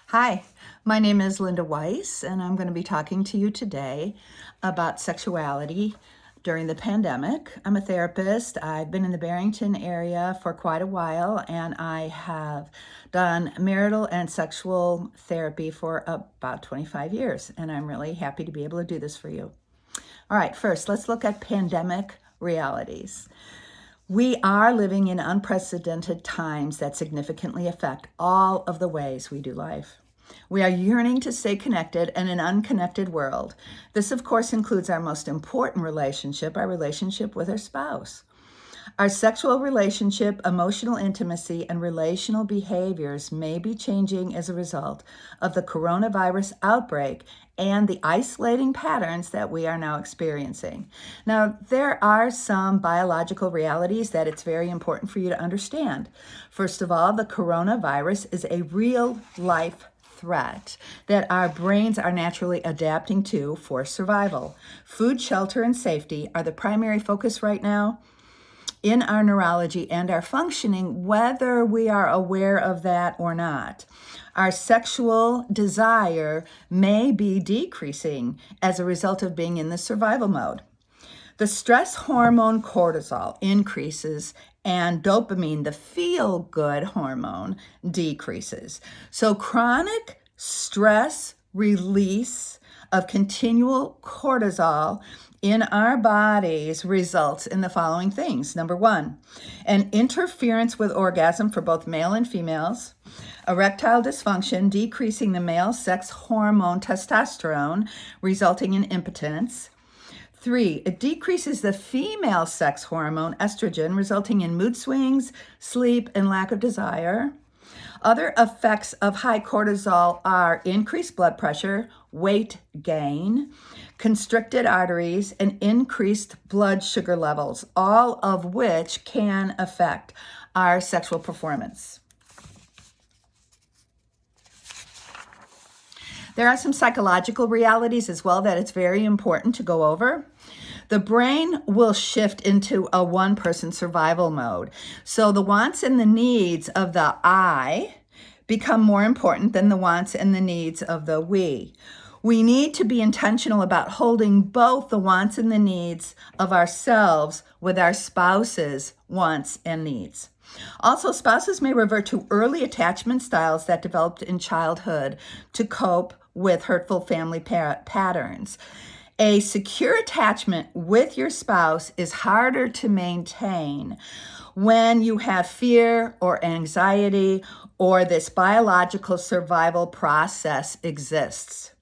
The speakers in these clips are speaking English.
Hi, my name is Linda Weiss, and I'm going to be talking to you today about sexuality during the pandemic. I'm a therapist. I've been in the Barrington area for quite a while, and I have done marital and sexual therapy for about 25 years, and I'm really happy to be able to do this for you. All right, first, let's look at pandemic realities. We are living in unprecedented times that significantly affect all of the ways we do life. We are yearning to stay connected in an unconnected world. This, of course, includes our most important relationship, our relationship with our spouse. Our sexual relationship, emotional intimacy, and relational behaviors may be changing as a result of the coronavirus outbreak and the isolating patterns that we are now experiencing. Now, there are some biological realities that it's very important for you to understand. First of all, the coronavirus is a real life threat that our brains are naturally adapting to for survival. Food, shelter, and safety are the primary focus right now in our neurology and our functioning, whether we are aware of that or not. Our sexual desire may be decreasing as a result of being in the survival mode. The stress hormone cortisol increases and dopamine, the feel-good hormone, decreases. So chronic stress release of continual cortisol in our bodies results in the following things. Number one, an interference with orgasm for both male and females, erectile dysfunction, decreasing the male sex hormone testosterone, resulting in impotence. 3, it decreases the female sex hormone estrogen, resulting in mood swings, sleep, and lack of desire. Other effects of high cortisol are increased blood pressure, weight gain, constricted arteries, and increased blood sugar levels, all of which can affect our sexual performance. There are some psychological realities as well that it's very important to go over. The brain will shift into a one-person survival mode. So the wants and the needs of the I become more important than the wants and the needs of the we. We need to be intentional about holding both the wants and the needs of ourselves with our spouse's wants and needs. Also, spouses may revert to early attachment styles that developed in childhood to cope with hurtful family patterns. A secure attachment with your spouse is harder to maintain when you have fear or anxiety or this biological survival process exists.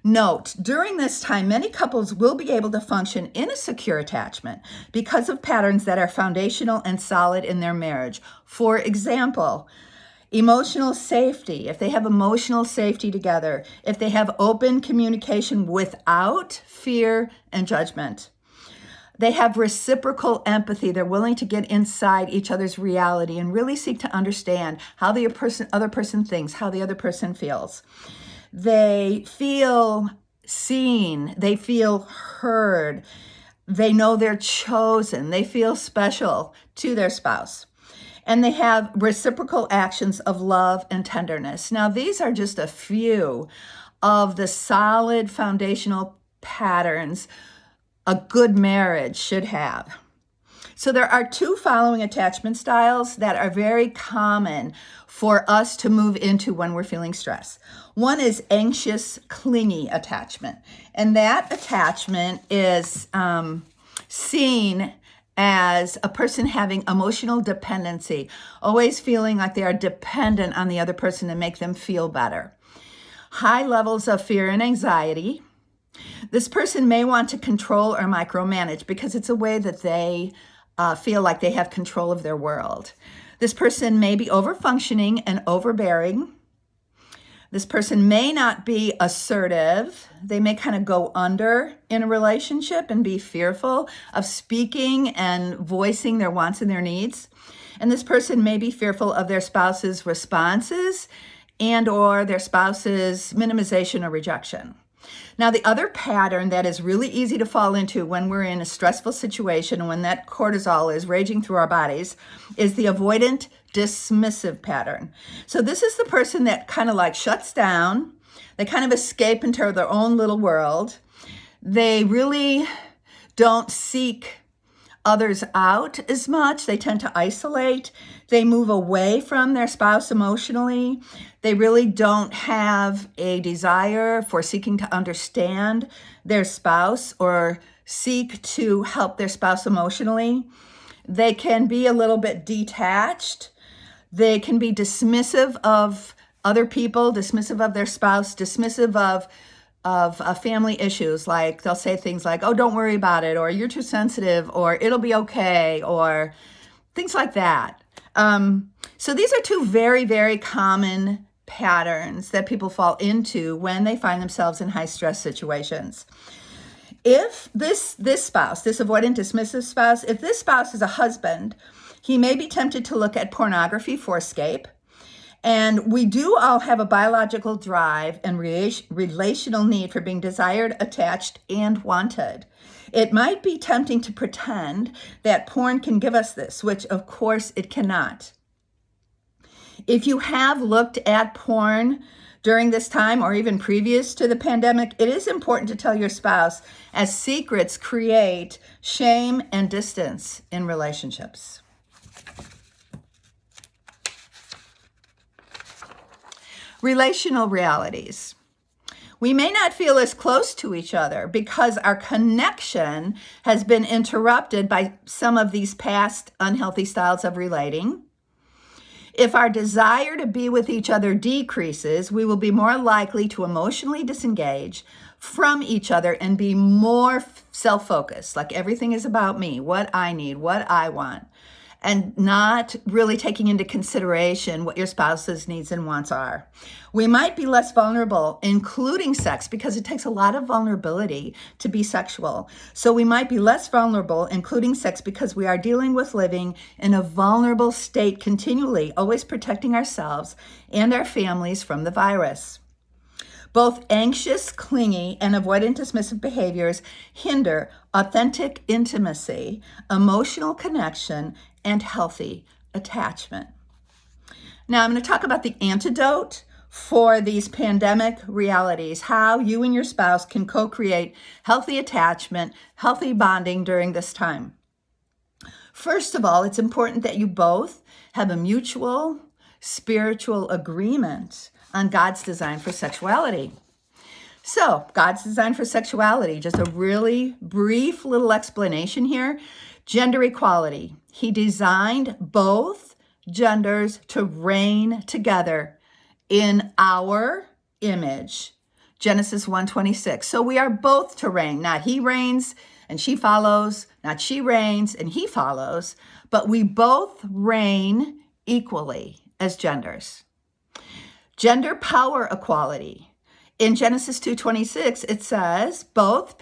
Note, during this time, many couples will be able to function in a secure attachment because of patterns that are foundational and solid in their marriage. For example, emotional safety, if they have emotional safety together, if they have open communication without fear and judgment. They have reciprocal empathy. They're willing to get inside each other's reality and really seek to understand how the other person thinks, how the other person feels. They feel seen. They feel heard. They know they're chosen. They feel special to their spouse. And they have reciprocal actions of love and tenderness. Now, these are just a few of the solid foundational patterns a good marriage should have. So there are two following attachment styles that are very common for us to move into when we're feeling stress. One is anxious, clingy attachment. And that attachment is seen as a person having emotional dependency, always feeling like they are dependent on the other person to make them feel better. High levels of fear and anxiety. This person may want to control or micromanage because it's a way that they feel like they have control of their world. This person may be overfunctioning and overbearing. This person may not be assertive. They may kind of go under in a relationship and be fearful of speaking and voicing their wants and their needs. And this person may be fearful of their spouse's responses and or their spouse's minimization or rejection. Now, the other pattern that is really easy to fall into when we're in a stressful situation and when that cortisol is raging through our bodies is the avoidant dismissive pattern. So this is the person that kind of like shuts down. They kind of escape into their own little world. They really don't seek others out as much. They tend to isolate. They move away from their spouse emotionally. They really don't have a desire for seeking to understand their spouse or seek to help their spouse emotionally. They can be a little bit detached. They can be dismissive of other people, dismissive of their spouse, dismissive of family issues. Like they'll say things like, oh, don't worry about it, or you're too sensitive, or it'll be okay, or things like that. So these are two very, very common patterns that people fall into when they find themselves in high stress situations. If this spouse, this avoidant dismissive spouse, if this spouse is a husband, he may be tempted to look at pornography for escape. And we do all have a biological drive and relational need for being desired, attached, and wanted. It might be tempting to pretend that porn can give us this, which of course it cannot. If you have looked at porn during this time or even previous to the pandemic, it is important to tell your spouse, as secrets create shame and distance in relationships. Relational realities. We may not feel as close to each other because our connection has been interrupted by some of these past unhealthy styles of relating. If our desire to be with each other decreases, we will be more likely to emotionally disengage from each other and be more self-focused, like everything is about me, what I need, what I want, and not really taking into consideration what your spouse's needs and wants are. We might be less vulnerable, including sex, because it takes a lot of vulnerability to be sexual. So we might be less vulnerable, including sex, because we are dealing with living in a vulnerable state continually, always protecting ourselves and our families from the virus. Both anxious, clingy, and avoidant dismissive behaviors hinder authentic intimacy, emotional connection, and healthy attachment. Now, I'm going to talk about the antidote for these pandemic realities, how you and your spouse can co-create healthy attachment, healthy bonding during this time. First of all, it's important that you both have a mutual spiritual agreement on God's design for sexuality. So, God's design for sexuality, just a really brief little explanation here. Gender equality. He designed both genders to reign together in our image. Genesis 1:26. So we are both to reign, not he reigns and she follows, not she reigns and he follows, but we both reign equally as genders. Gender power equality. In Genesis 2:26, it says, both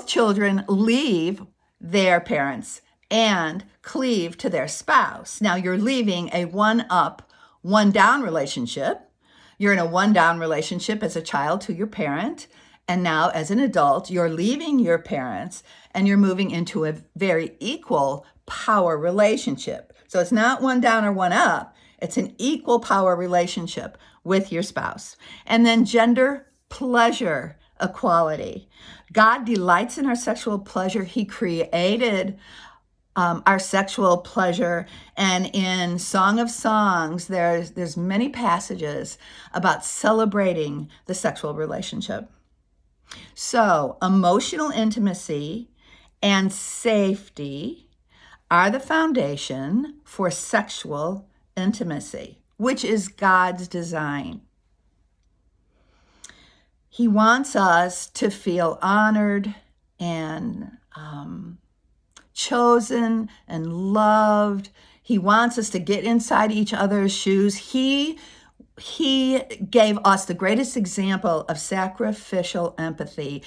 children leave their parents and cleave to their spouse. Now you're leaving a one-up, one-down relationship. You're in a one-down relationship as a child to your parent. And now as an adult, you're leaving your parents and you're moving into a very equal power relationship. So it's not one down or one up. It's an equal power relationship with your spouse. And then gender pleasure equality. God delights in our sexual pleasure. He created our sexual pleasure. And in Song of Songs, there's many passages about celebrating the sexual relationship. So emotional intimacy and safety are the foundation for sexual intimacy, which is God's design. He wants us to feel honored and chosen and loved. He wants us to get inside each other's shoes. He he gave us the greatest example of sacrificial empathy.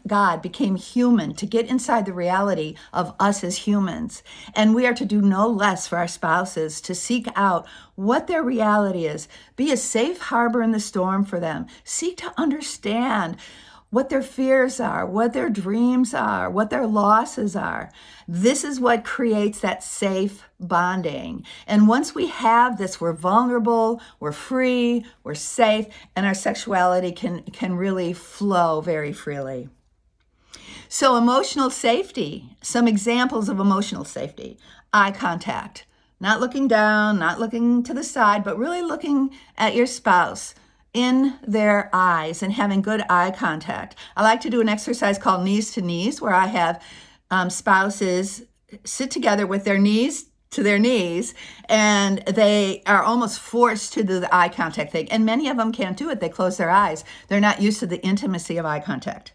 God, became human to get inside the reality of us as humans. And we are to do no less for our spouses, to seek out what their reality is, be a safe harbor in the storm for them, seek to understand what their fears are, what their dreams are, what their losses are. This is what creates that safe bonding. And once we have this, we're vulnerable, we're free, we're safe, and our sexuality can really flow very freely. So emotional safety, some examples of emotional safety: eye contact, not looking down, not looking to the side, but really looking at your spouse in their eyes and having good eye contact. I like to do an exercise called knees to knees, where I have spouses sit together with their knees to their knees, and they are almost forced to do the eye contact thing. And many of them can't do it. They close their eyes. They're not used to the intimacy of eye contact.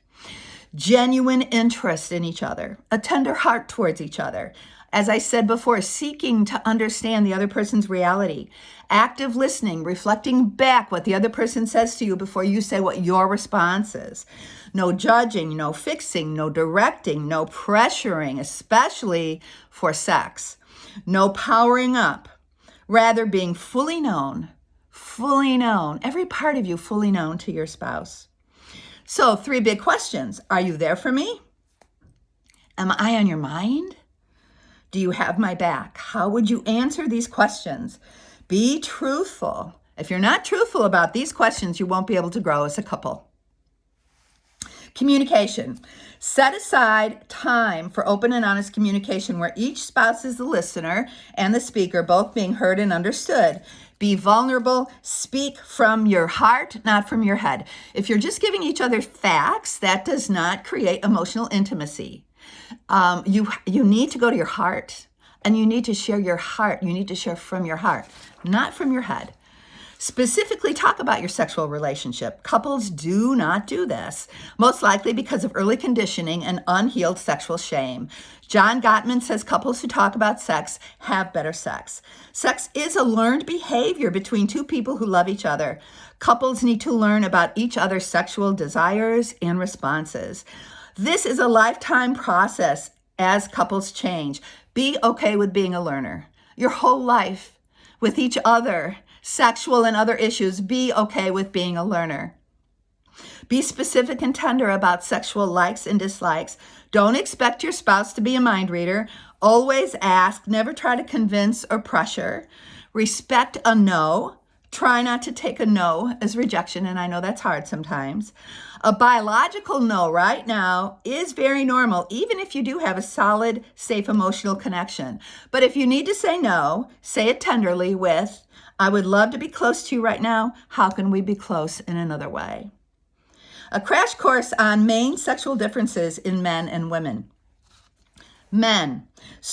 Genuine interest in each other, a tender heart towards each other. As I said before, seeking to understand the other person's reality, active listening, reflecting back what the other person says to you before you say what your response is. No judging, no fixing, no directing, no pressuring, especially for sex. No powering up, rather being fully known, every part of you fully known to your spouse. So 3 big questions. Are you there for me? Am I on your mind? Do you have my back? How would you answer these questions? Be truthful. If you're not truthful about these questions, you won't be able to grow as a couple. Communication. Set aside time for open and honest communication where each spouse is the listener and the speaker, both being heard and understood. Be vulnerable. Speak from your heart, not from your head. If you're just giving each other facts, that does not create emotional intimacy. You need to go to your heart, and you need to share your heart. You need to share from your heart, not from your head. Specifically talk about your sexual relationship. Couples do not do this, most likely because of early conditioning and unhealed sexual shame. John Gottman says couples who talk about sex have better sex. Sex is a learned behavior between two people who love each other. Couples need to learn about each other's sexual desires and responses. This is a lifetime process as couples change. Be okay with being a learner. Your whole life with each other, sexual and other issues, be okay with being a learner. Be specific and tender about sexual likes and dislikes. Don't expect your spouse to be a mind reader. Always ask, never try to convince or pressure. Respect a no. Try not to take a no as rejection, and I know that's hard sometimes. A biological no right now is very normal, even if you do have a solid, safe emotional connection. But if you need to say no, say it tenderly with, I would love to be close to you right now. How can we be close in another way? A crash course on main sexual differences in men and women. Men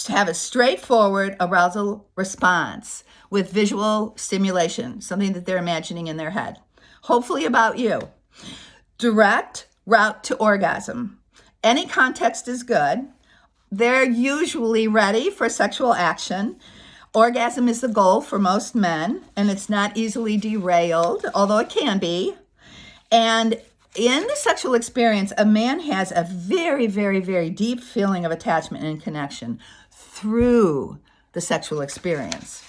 have a straightforward arousal response with visual stimulation, something that they're imagining in their head, hopefully about you. Direct route to orgasm. Any context is good. They're usually ready for sexual action. Orgasm is the goal for most men, and it's not easily derailed, although it can be. And in the sexual experience, a man has a very, very, very deep feeling of attachment and connection through the sexual experience.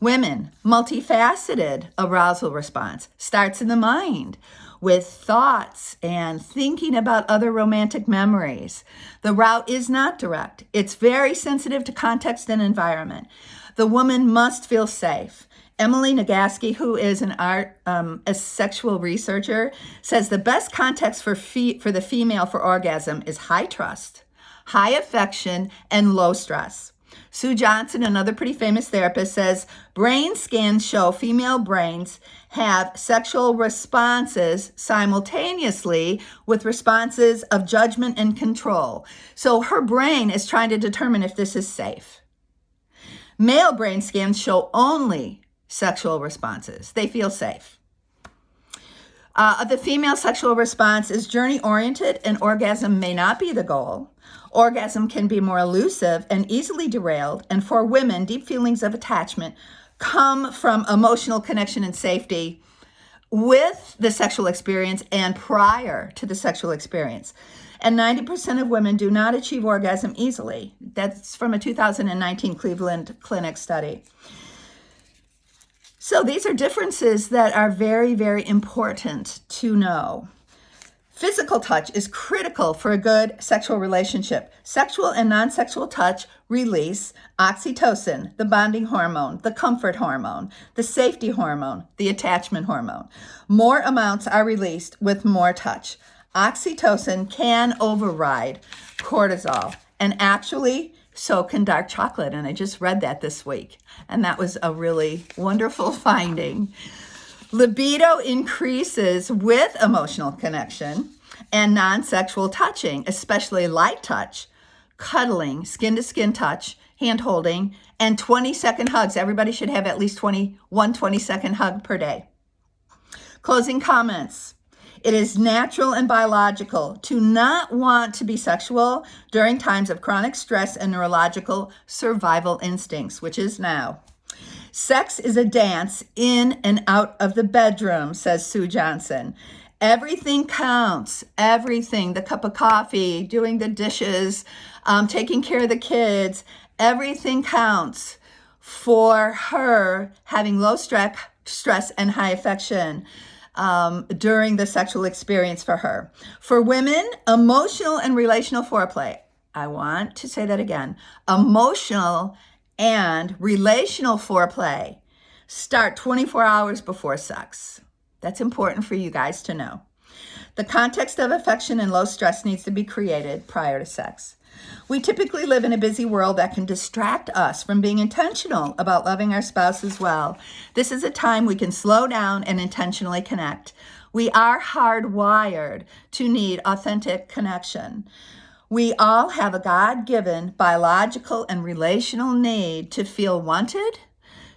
Women, multifaceted arousal response starts in the mind with thoughts and thinking about other romantic memories. The route is not direct. It's very sensitive to context and environment. The woman must feel safe. Emily Nagoski, who is a sexual researcher, says the best context for the female for orgasm is high trust, high affection, and low stress. Sue Johnson, another pretty famous therapist, says brain scans show female brains have sexual responses simultaneously with responses of judgment and control. So her brain is trying to determine if this is safe. Male brain scans show only sexual responses. They feel safe. The female sexual response is journey-oriented, and orgasm may not be the goal. Orgasm can be more elusive and easily derailed, and for women, deep feelings of attachment come from emotional connection and safety with the sexual experience and prior to the sexual experience. And 90% of women do not achieve orgasm easily. That's from a 2019 Cleveland Clinic study. So these are differences that are very, very important to know. Physical touch is critical for a good sexual relationship. Sexual and non-sexual touch release oxytocin, the bonding hormone, the comfort hormone, the safety hormone, the attachment hormone. More amounts are released with more touch. Oxytocin can override cortisol, and actually so can dark chocolate. And I just read that this week, and that was a really wonderful finding. Libido increases with emotional connection and non-sexual touching, especially light touch, cuddling, skin-to-skin touch, hand-holding, and 20-second hugs. Everybody should have at least 20-second hug per day. Closing comments. It is natural and biological to not want to be sexual during times of chronic stress and neurological survival instincts, which is now. Sex is a dance in and out of the bedroom, says Sue Johnson. Everything counts. Everything. The cup of coffee, doing the dishes, taking care of the kids. Everything counts for her having low stress and high affection during the sexual experience for her. For women, emotional and relational foreplay. I want to say that again. Emotional and relational foreplay start 24 hours before sex. That's important for you guys to know. The context of affection and low stress needs to be created prior to sex. We typically live in a busy world that can distract us from being intentional about loving our spouse as well. This is a time we can slow down and intentionally connect. We are hardwired to need authentic connection. We all have a God-given biological and relational need to feel wanted,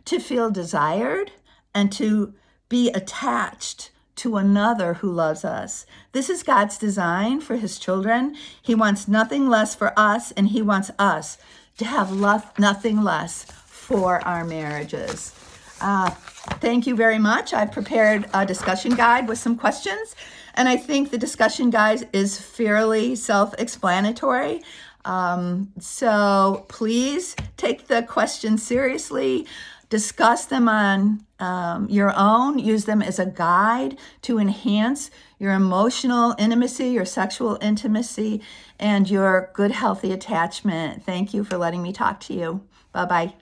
to feel desired, and to be attached to another who loves us. This is God's design for his children. He wants nothing less for us, and he wants us to have nothing less for our marriages. Thank you very much. I've prepared a discussion guide with some questions, and I think the discussion guide is fairly self-explanatory. So please take the questions seriously. Discuss them on your own. Use them as a guide to enhance your emotional intimacy, your sexual intimacy, and your good, healthy attachment. Thank you for letting me talk to you. Bye-bye.